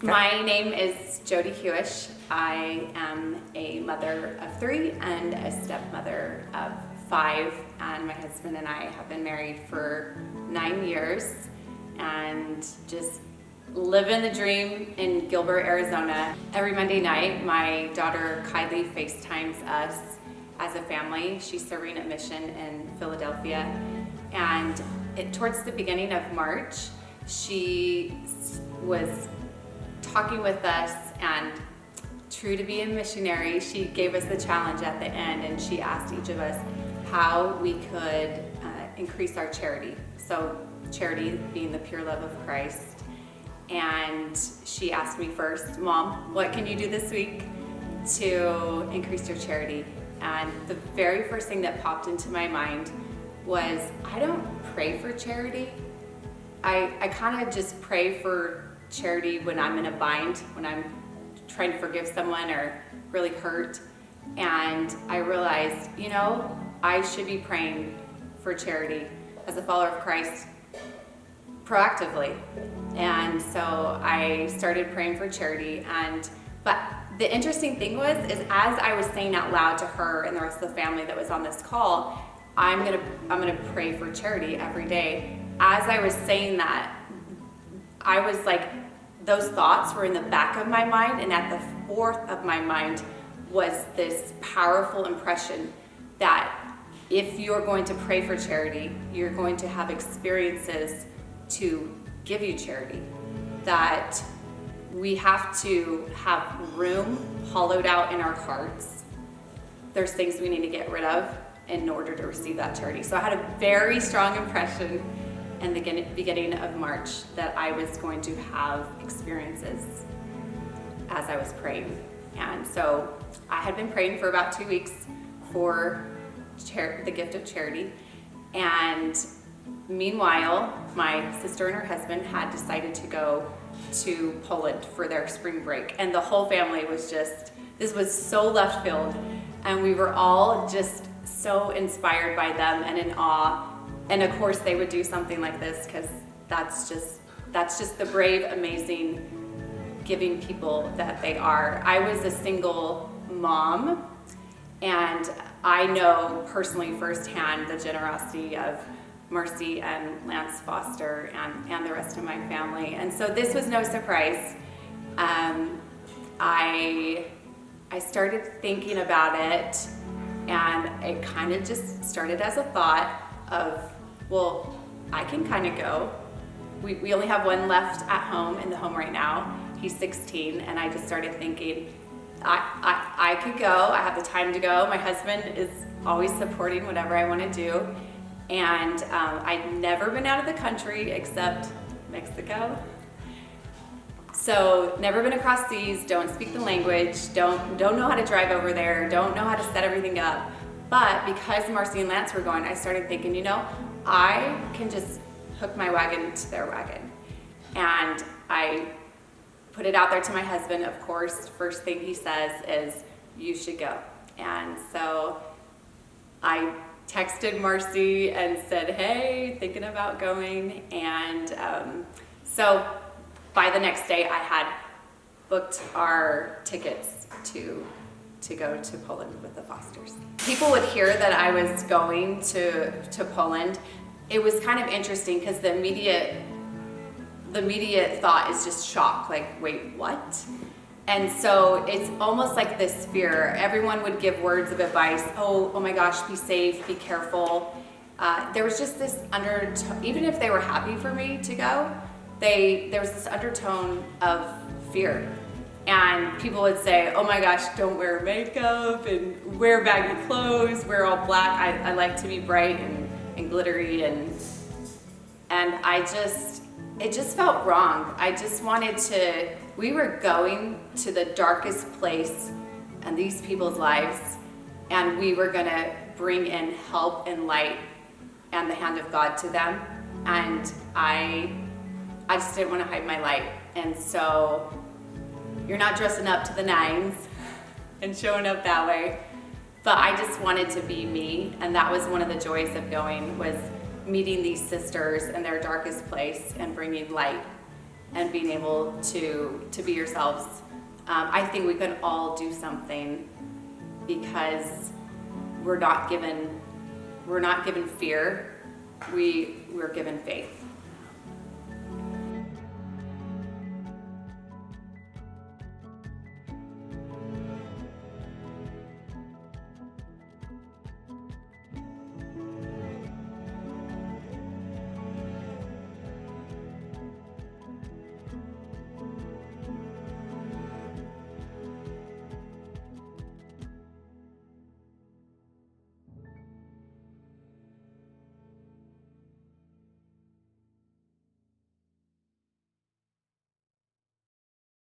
My name is Jodee Hewish. I am a mother of 3 and a stepmother of 5, and my husband and I have been married for 9 years and just living the dream in Gilbert, Arizona. Every Monday night, my daughter Kylie FaceTimes us as a family. She's serving a mission in Philadelphia, and towards the beginning of March, she was talking with us, and true to be a missionary, she gave us the challenge at the end, and she asked each of us how we could increase our charity. So charity being the pure love of Christ. And she asked me first, Mom, what can you do this week to increase your charity? And the very first thing that popped into my mind was, I don't pray for charity. I kind of just pray for charity when I'm in a bind, when I'm trying to forgive someone or really hurt. And I realized, I should be praying for charity as a follower of Christ proactively. And so I started praying for charity. But the interesting thing was, as I was saying out loud to her and the rest of the family that was on this call, I'm gonna pray for charity every day. As I was saying that, I was like, those thoughts were in the back of my mind, and at the forth of my mind was this powerful impression that if you're going to pray for charity, you're going to have experiences to give you charity. That we have to have room hollowed out in our hearts. There's things we need to get rid of in order to receive that charity. So I had a very strong impression in the beginning of March that I was going to have experiences as I was praying. And so I had been praying for about 2 weeks for the gift of charity. And meanwhile, my sister and her husband had decided to go to Poland for their spring break. And the whole family was this was so left field. And we were all just so inspired by them and in awe. And of course they would do something like this because that's just the brave, amazing, giving people that they are. I was a single mom, and I know personally firsthand the generosity of Marcy and Lance Foster and the rest of my family. And so this was no surprise. I started thinking about it, and it kind of just started as a thought of, well, I can kind of go. We only have one left at home, in the home right now. He's 16, and I just started thinking, I could go. I have the time to go. My husband is always supporting whatever I want to do. And I'd never been out of the country except Mexico. So never been across seas, don't speak the language, don't know how to drive over there, don't know how to set everything up. But because Marcy and Lance were going, I started thinking, I can just hook my wagon to their wagon. And I put it out there to my husband, of course. First thing he says is, you should go. And so I texted Marcy and said, hey, thinking about going. And so by the next day, I had booked our tickets to go to Poland with the Fosters. People would hear that I was going to Poland. It was kind of interesting because the immediate thought is just shock, like, wait, what? And so it's almost like this fear. Everyone would give words of advice. Oh my gosh, be safe, be careful. There was just this undertone, even if they were happy for me to go, there was this undertone of fear. And people would say, oh my gosh, don't wear makeup and wear baggy clothes, wear all black. I like to be bright and glittery, and it just felt wrong. I just wanted to, we were going to the darkest place in these people's lives, and we were gonna bring in help and light and the hand of God to them. And I just didn't want to hide my light. And so you're not dressing up to the nines and showing up that way. But I just wanted to be me, and that was one of the joys of going, was meeting these sisters in their darkest place and bringing light and being able to be yourselves. I think we can all do something because we're not given fear. We're given faith.